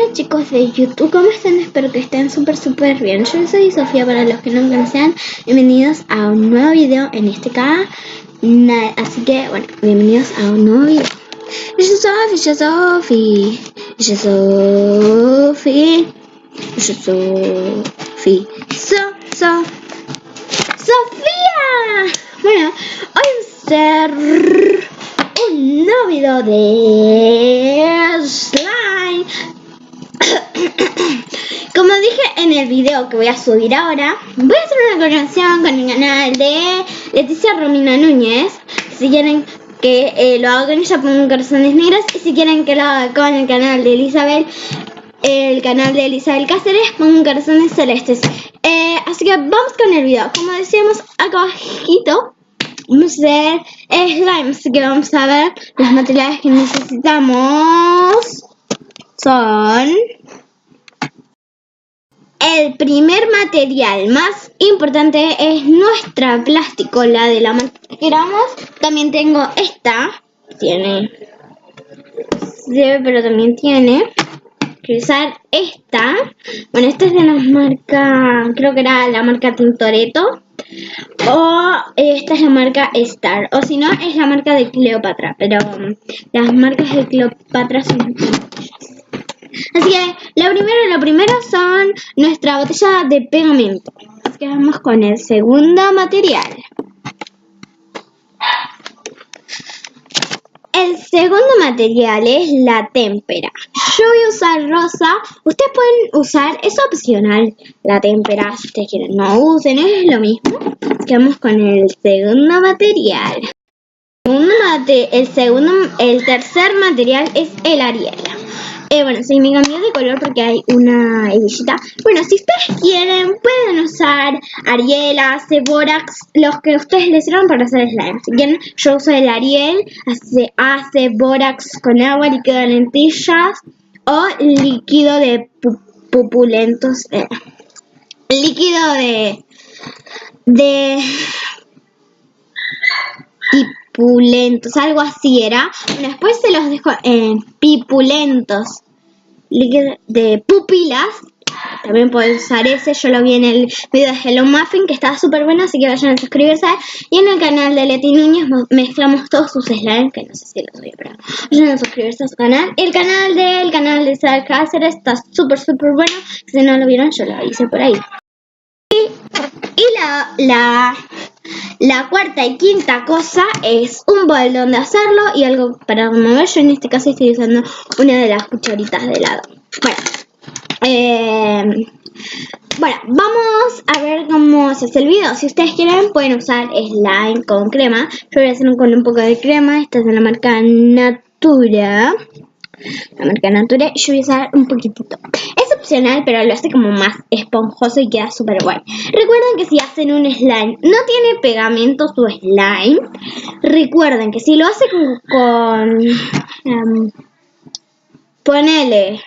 Hola chicos de YouTube, ¿cómo están? Espero que estén súper bien. Yo soy Sofía, para los que no me conocen. Bienvenidos a un nuevo video en este canal. Así que, bueno, bienvenidos a un nuevo video. Yo soy Sofía. Bueno, hoy vamos a hacer un nuevo video de slime. Como dije en el video que voy a subir ahora, voy a hacer una colaboración con el canal de Leticia Romina Núñez. Si quieren que lo haga con ella, pongan corazones negros. Y si quieren que lo haga con el canal de Elizabeth, Cáceres, pongan corazones celestes. Así que vamos con el video. Como decíamos acá abajito, vamos a hacer slime. Así que vamos a ver los materiales que necesitamos. Son... El primer material más importante es nuestra plasticola de la marca que queramos. También tengo esta. Pero también tiene que usar esta. Bueno, esta es de la marca, creo que era la marca Tintoretto. O esta es la marca Star. O si no, es la marca de Cleopatra. Pero las marcas de Cleopatra son... Así que lo primero son nuestra botella de pegamento. Así que vamos con el segundo material. El segundo material es la témpera. Yo voy a usar rosa. Ustedes pueden usar, es opcional, la témpera. Si ustedes quieren, no usen, es lo mismo. Así que vamos con el segundo material. El tercer material es el Ariel. Bueno, sí, me cambié de color porque hay una hebillita. Bueno, si ustedes quieren, pueden usar Ariel, Ace, Borax, los que ustedes les sirvan para hacer slime. Si quieren, yo uso el Ariel, Ace, Borax con agua, líquido de lentillas o líquido de pupulentos. Líquido de pipulentos, algo así era. Bueno, después se los dejo en pipulentos, líquido de pupilas. También pueden usar ese, yo lo vi en el video de Hello Muffin, que estaba súper bueno, así que vayan a suscribirse. Y en el canal de Leti Núñez mezclamos todos sus slimes, que no sé si los voy a probar. Vayan a suscribirse a su canal. El canal de Elizabeth Cáceres está súper bueno. Si no lo vieron, yo lo hice por ahí. Y la cuarta y quinta cosa es un bol donde hacerlo y algo para remover. Yo en este caso estoy usando una de las cucharitas de helado. Bueno, vamos a ver cómo se hace el video. Si ustedes quieren, pueden usar slime con crema. Yo voy a hacer con un poco de crema. Esta es de la marca Natura. Yo voy a usar un poquitito. Es opcional, pero lo hace como más esponjoso y queda súper guay. Recuerden que si hacen un slime, no tiene pegamento su slime. Recuerden que si lo hacen ponele,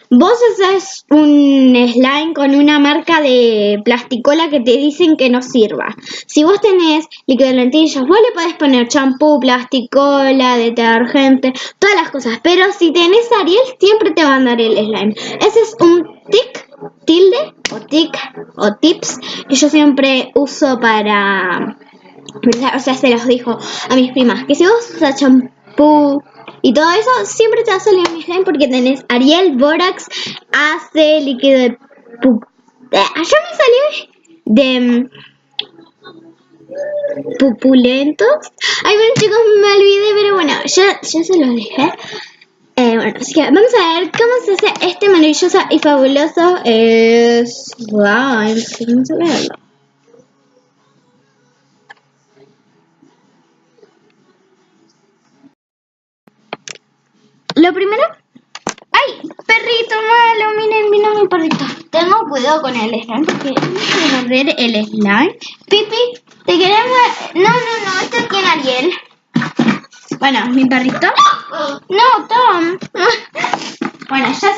vos haces un slime con una marca de plasticola que te dicen que no sirva. Si vos tenés líquido de lentillas, vos le podés poner champú, plasticola, detergente, todas las cosas. Pero si tenés Ariel, siempre te van a dar el slime. Ese es un tips que yo siempre uso para... O sea, se los dijo a mis primas, que si vos usas champú y todo eso, siempre te va a salir un slime porque tenés Ariel, Borax, Ace, líquido de allá me salió de pupulentos. Ay, bueno chicos, me olvidé, pero bueno, ya se los dejé. Bueno, así que vamos a ver cómo se hace este maravilloso y fabuloso slime. Vamos a verlo. Lo primero... ¡Ay! Perrito malo, miren, vino mi perrito. Tengo cuidado con el slime porque no quiero ver el slime. Pipi, ¿te queremos? No, esto es con Ariel. Bueno, mi perrito. No, Tom. Bueno, ya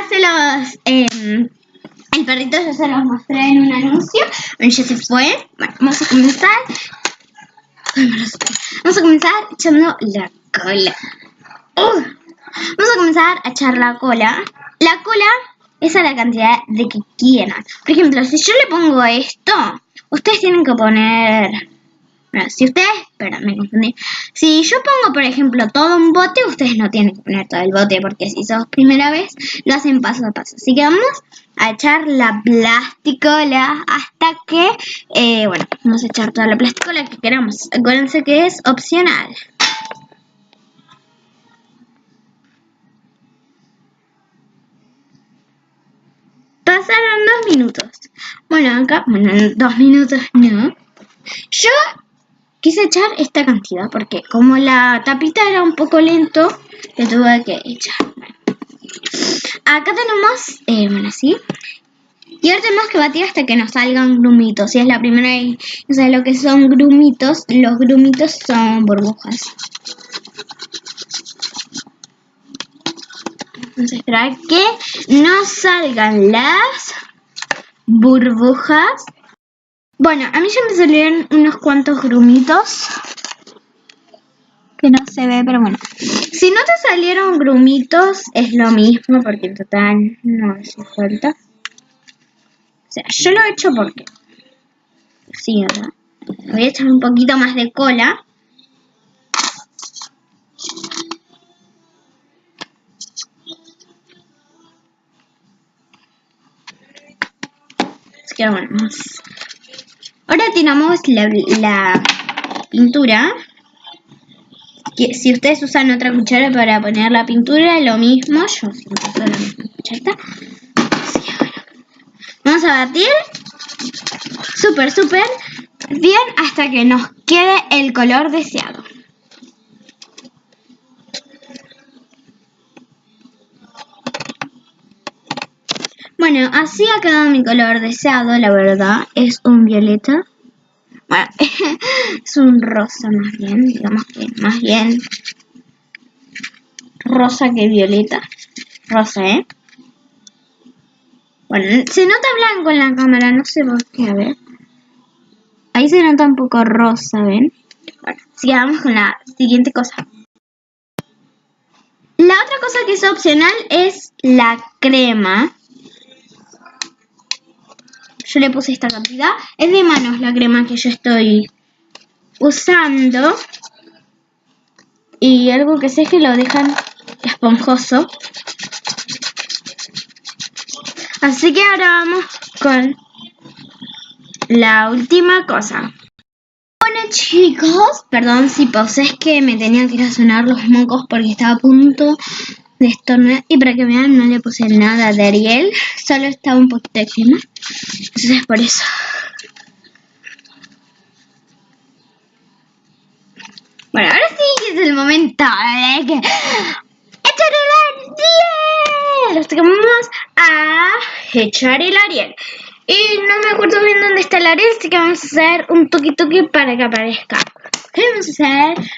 se los... el perrito ya se los mostré en un anuncio. Bueno, ya se fue. Bueno, vamos a comenzar. Vamos a comenzar echando la cola. Vamos a comenzar a echar la cola. La cola es a la cantidad de que quieran. Por ejemplo, si yo le pongo esto, ustedes tienen que poner... Bueno, si ustedes... Espera, me confundí. Si yo pongo, por ejemplo, todo un bote, ustedes no tienen que poner todo el bote, porque si sos primera vez, lo hacen paso a paso. Así que vamos a echar la plasticola hasta que... bueno, vamos a echar toda la plasticola que queramos. Acuérdense que es opcional. Pasaron 2 minutos. Bueno, acá... Bueno, 2 minutos no. Yo... quise echar esta cantidad porque como la tapita era un poco lento, le tuve que echar. Bueno. Acá tenemos, bueno, así. Y ahora tenemos que batir hasta que nos salgan grumitos. Si es la primera vez que no sabes lo que son grumitos, los grumitos son burbujas. Vamos a esperar que nos salgan las burbujas. Bueno, a mí ya me salieron unos cuantos grumitos. Que no se ve, pero bueno. Si no te salieron grumitos, es lo mismo, porque en total no hace falta. O sea, yo lo he hecho porque... sí, ¿verdad? Voy a echar un poquito más de cola. Así que bueno, más. Ahora tiramos la pintura. Que si ustedes usan otra cuchara para poner la pintura, lo mismo. Yo siempre uso la misma cucharita. Así que bueno. Vamos a batir súper bien hasta que nos quede el color deseado. Bueno, así ha quedado mi color deseado, la verdad. Es un violeta. Bueno, es un rosa más bien, digamos que más bien rosa que violeta. Rosa, ¿eh? Bueno, se nota blanco en la cámara, no sé por qué, a ver. Ahí se nota un poco rosa, ¿ven? Bueno, sigamos con la siguiente cosa. La otra cosa que es opcional es la crema. Yo le puse esta cantidad. Es de manos la crema que yo estoy usando. Y algo que sé es que lo dejan esponjoso. Así que ahora vamos con la última cosa. Bueno chicos, perdón si pausé, es que me tenían que ir a sonar los mocos porque estaba a punto de estornudar. Y para que vean no le puse nada de Ariel, solo estaba un poquito de crema. Entonces por eso. Bueno, ahora sí es el momento de que... ¡echar el Ariel! Así que vamos a echar el Ariel. Y no me acuerdo bien dónde está el Ariel, así que vamos a hacer un toque para que aparezca. ¿Qué vamos a hacer?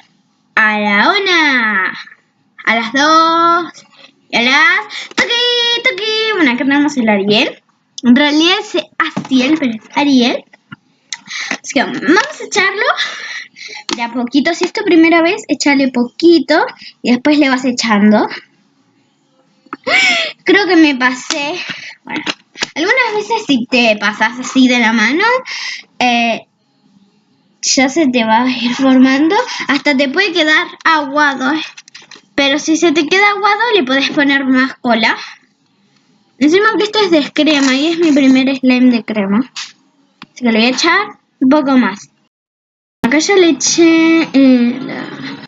A la 1, a las 2 y a las... ¡toque! Bueno, acá tenemos el Ariel. En realidad es Aciel, pero es Ariel. Así que vamos a echarlo de a poquito. Si es tu primera vez, échale poquito y después le vas echando. Creo que me pasé. Bueno, algunas veces si te pasas así de la mano, ya se te va a ir formando. Hasta te puede quedar aguado. Pero si se te queda aguado, le podés poner más cola. Encima que este es de crema y es mi primer slime de crema. Así que le voy a echar un poco más. Acá ya le eché la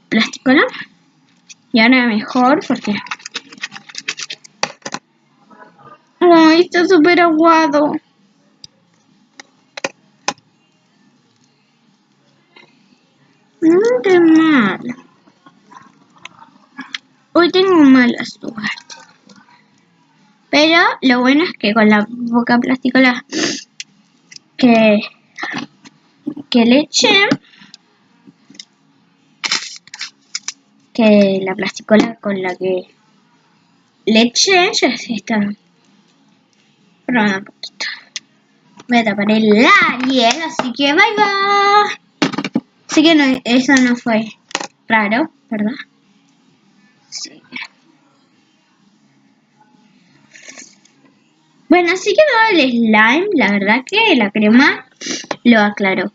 plasticola. Y ahora mejor porque... ¡ay, está súper aguado! ¡Qué mal! Hoy tengo mala suerte. Pero lo bueno es que con la boca plasticola que le eché, que la plasticola con la que le eché, ya se está probando un poquito. Voy a tapar el Ariel, así que bye bye. Así que no, eso no fue raro, ¿verdad? Sí. Bueno, así quedó el slime. La verdad que la crema lo aclaró.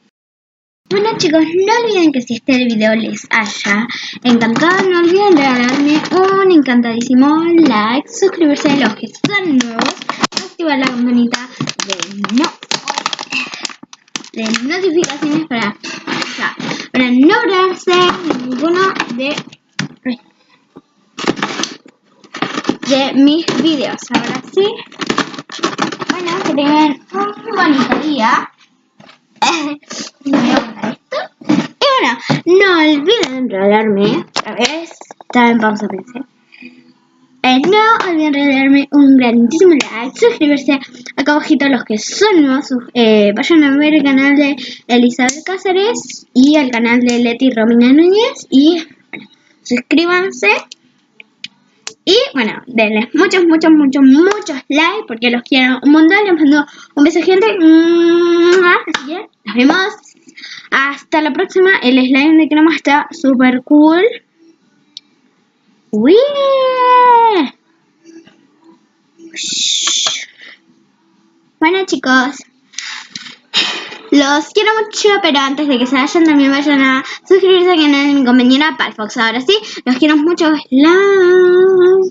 Bueno chicos, no olviden que si este video les haya encantado, no olviden regalarme un encantadísimo like, suscribirse a los que son nuevos, activar la campanita de notificaciones para no perderse ninguno de mis videos. Ahora sí, bueno, que tengan un bonito día. Y bueno, no olviden regalarme otra vez. Estaba en pausa, pensé. No olviden regalarme un grandísimo like, suscribirse acá abajito los que son nuevos. Vayan a ver el canal de Elizabeth Cáceres y el canal de Leti Romina Núñez. Y bueno, suscríbanse. Y bueno, denles muchos likes porque los quiero un montón. Les mando un beso, gente. Así que nos vemos. Hasta la próxima. El slime de crema está super cool. ¡Uy! Bueno chicos, los quiero mucho, pero antes de que se vayan también vayan a suscribirse al canal de mi compañera Palfox. Ahora sí, los quiero mucho.